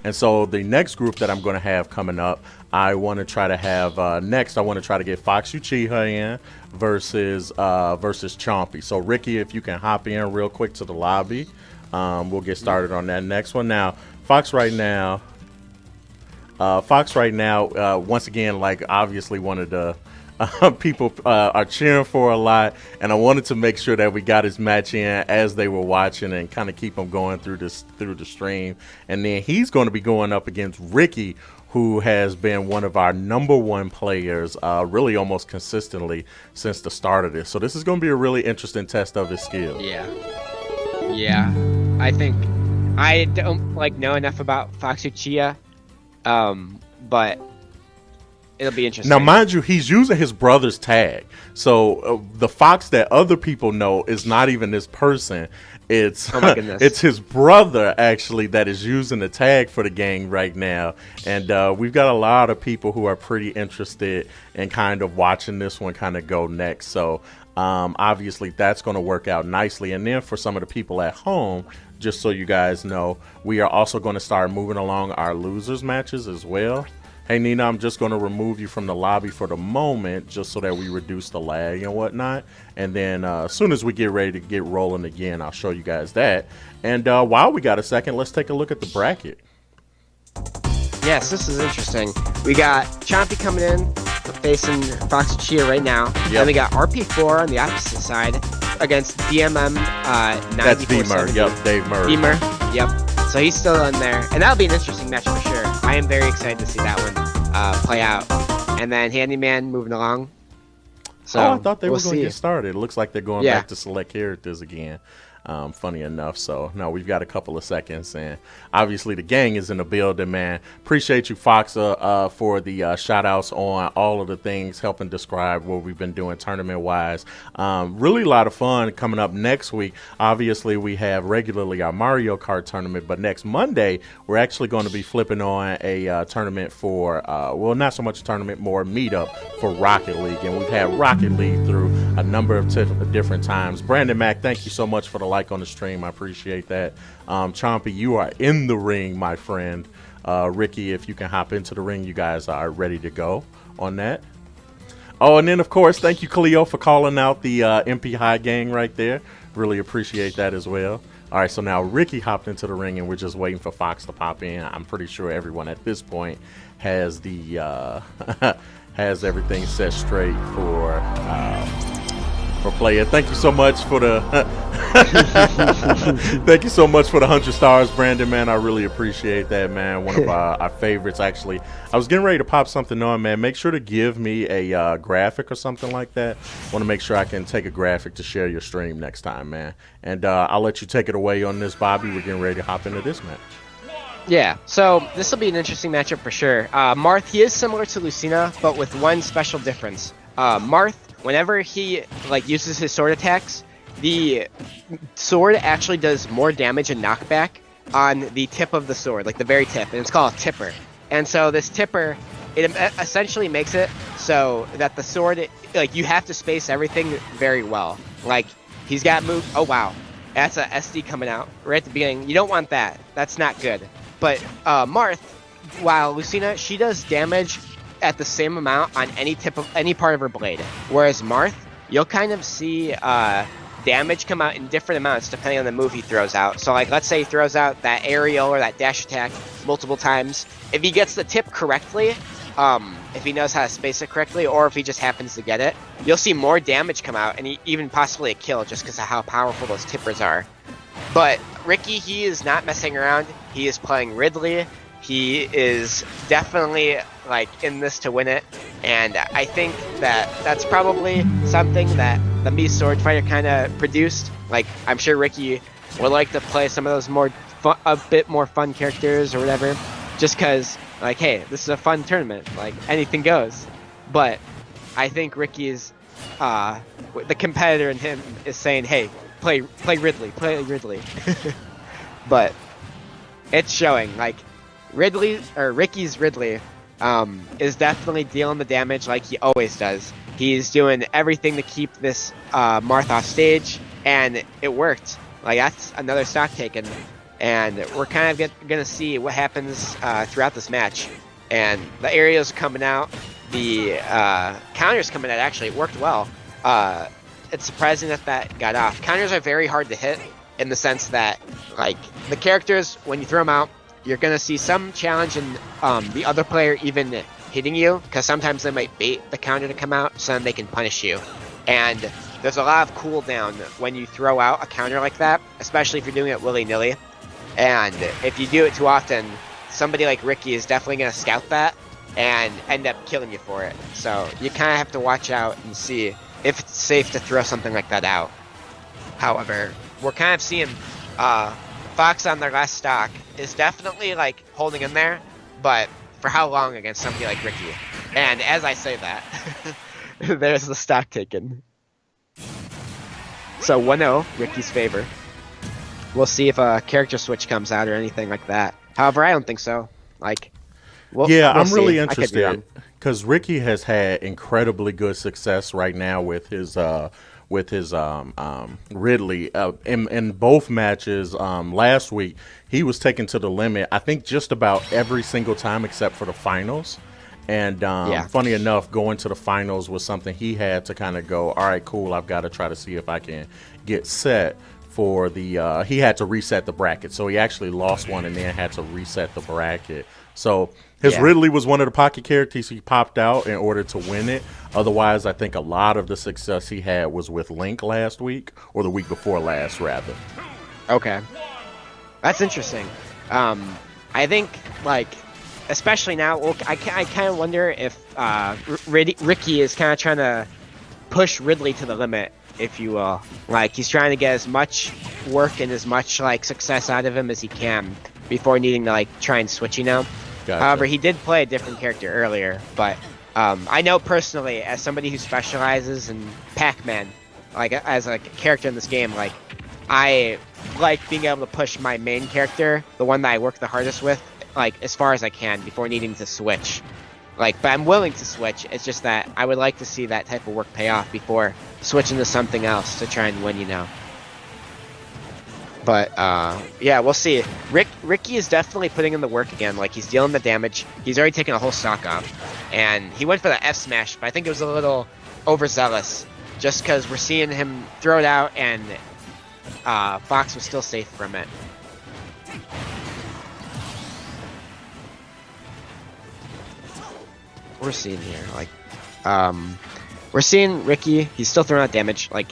And so the next group that I'm going to have coming up, I want to try to have next. I want to try to get FoxxUchiha in versus Chompy. So Ricky, if you can hop in real quick to the lobby, we'll get started on that next one. Now, Fox right now, once again, like obviously one of the people are cheering for a lot, and I wanted to make sure that we got his match in as they were watching and kind of keep him going through the stream. And then he's going to be going up against Ricky, who has been one of our #1 players really almost consistently since the start of this. So this is going to be a really interesting test of his skill. Yeah. I think I don't know enough about FoxxUchiha, but it'll be interesting. Now, mind you, he's using his brother's tag. So the Fox that other people know is not even this person. It's oh my goodness. It's his brother actually that is using the tag for the gang right now. And we've got a lot of people who are pretty interested in kind of watching this one kind of go next. So obviously that's going to work out nicely. And then for some of the people at home, just so you guys know, we are also going to start moving along our losers matches as well. Hey, Nina, I'm just going to remove you from the lobby for the moment just so that we reduce the lag and whatnot. And then as soon as we get ready to get rolling again, I'll show you guys that. And while we got a second, let's take a look at the bracket. Yes, this is interesting. We got Chompy coming in, facing FoxxUchiha right now. Yep. Then we got RP4 on the opposite side against DMM 9470. That's D-Mer, yep, Dave Murray. D-Mer, yep. So he's still in there. And that'll be an interesting match for sure. I am very excited to see that one play out. And then Handyman moving along. So I thought they were going to get started. It looks like they're going back to select characters again. Funny enough. So no, we've got a couple of seconds, and obviously the gang is in the building, man. Appreciate you, Fox, for the shout outs on all of the things, helping describe what we've been doing tournament wise. Really a lot of fun coming up next week. Obviously we have regularly our Mario Kart tournament, but next Monday we're actually going to be flipping on a tournament for well, not so much a tournament, more meetup for Rocket League, and we've had Rocket League through a number of different times. Brandon Mack, thank you so much for the like on the stream. I appreciate that. Chompy, you are in the ring, my friend. Ricky, if you can hop into the ring, you guys are ready to go on that. Oh, and then of course, thank you, Cleo, for calling out the MP High gang right there. Really appreciate that as well. All right, so now Ricky hopped into the ring, and we're just waiting for Fox to pop in. I'm pretty sure everyone at this point has the has everything set straight for player. Thank you so much for the thank you so much for the 100 stars, Brandon, man. I really appreciate that, man. One of our favorites, actually. I was getting ready to pop something on, man. Make sure to give me a graphic or something like that. Want to make sure I can take a graphic to share your stream next time, man. And I'll let you take it away on this, Bobby. We're getting ready to hop into this match. Yeah, so this will be an interesting matchup for sure. Marth, he is similar to Lucina, but with one special difference. Marth, whenever he uses his sword attacks, the sword actually does more damage and knockback on the tip of the sword, like the very tip, and it's called a tipper. And so this tipper, it essentially makes it so that the sword, you have to space everything very well. Like, he's got move. Oh wow, that's a SD coming out right at the beginning. You don't want that. That's not good. But Marth, while Lucina, she does damage at the same amount on any part of her blade, whereas Marth, you'll kind of see damage come out in different amounts depending on the move he throws out. So let's say he throws out that aerial or that dash attack multiple times. If he gets the tip correctly, if he knows how to space it correctly, or if he just happens to get it, you'll see more damage come out, and even possibly a kill just because of how powerful those tippers are. But Ricky, he is not messing around. He is playing Ridley. He is definitely in this to win it, and I think that's probably something that the Mii Sword Fighter kind of produced. I'm sure Ricky would like to play some of those a bit more fun characters or whatever, just because hey, this is a fun tournament, anything goes. But I think Ricky's the competitor in him is saying, hey, play Ridley. But it's showing. Ricky's Ridley is definitely dealing the damage like he always does. He's doing everything to keep this Marth off stage, and it worked. That's another stock taken. and we're kind of gonna see what happens throughout this match. And the aerials coming out, the counters coming out. Actually, it worked well. It's surprising that got off. Counters are very hard to hit in the sense that, like, the characters, when you throw them out, you're gonna see some challenge in the other player even hitting you, because sometimes they might bait the counter to come out, so then they can punish you. And there's a lot of cooldown when you throw out a counter like that, especially if you're doing it willy-nilly. And if you do it too often, somebody like Ricky is definitely going to scout that and end up killing you for it. So you kind of have to watch out and see if it's safe to throw something like that out. However, we're kind of seeing Fox on their last stock is definitely, like, holding in there, but for how long against somebody like Ricky? And as I say that, there's the stock taken. So 1-0, Ricky's favor. We'll see if a character switch comes out or anything like that. However, I don't think so. Like, we'll I'm really see. interested because Ricky has had incredibly good success right now with his Ridley in both matches. Last week he was taken to the limit, I think, just about every single time except for the finals. And funny enough, going to the finals was something he had to kind of go, all right, cool, I've got to try to see if I can get set for the he had to reset the bracket. So he actually lost one and then had to reset the bracket. So his Ridley was one of the pocket characters he popped out in order to win it. Otherwise, I think a lot of the success he had was with Link last week, or the week before last, rather. Okay. That's interesting. I think, like, especially now, I kind of wonder if Ricky is kind of trying to push Ridley to the limit, if you will. Like, he's trying to get as much work and as much, like, success out of him as he can before needing to, like, try and switch, you know? Gotcha. However, he did play a different character earlier, but I know personally, as somebody who specializes in Pac-Man, like, as a character in this game, like, I like being able to push my main character, the one that I work the hardest with, like, as far as I can before needing to switch. Like, but I'm willing to switch. It's just that I would like to see that type of work pay off before switching to something else to try and win, you know. But yeah, we'll see. Ricky is definitely putting in the work again. Like, he's dealing the damage. He's already taken a whole stock off, and he went for the F smash, but I think it was a little overzealous, just because we're seeing him throw it out, and Fox was still safe from it. We're seeing here, like, we're seeing Ricky. He's still throwing out damage. Like,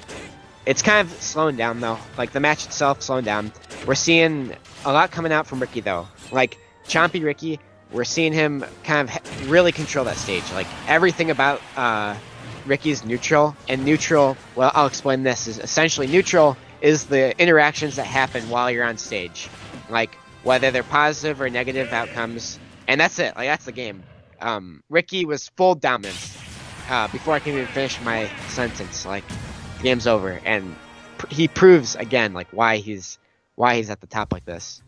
it's kind of slowing down though. Like, the match itself slowing down. We're seeing a lot coming out from Ricky though. Like, Chompy Ricky, we're seeing him kind of really control that stage. Like, everything about Ricky's neutral, and neutral, well, I'll explain this, is essentially neutral is the interactions that happen while you're on stage. Like, whether they're positive or negative outcomes, and that's it. Like, that's the game. Ricky was full dominance before I can even finish my sentence. Like, game's over, and he proves again, like, why he's at the top like this.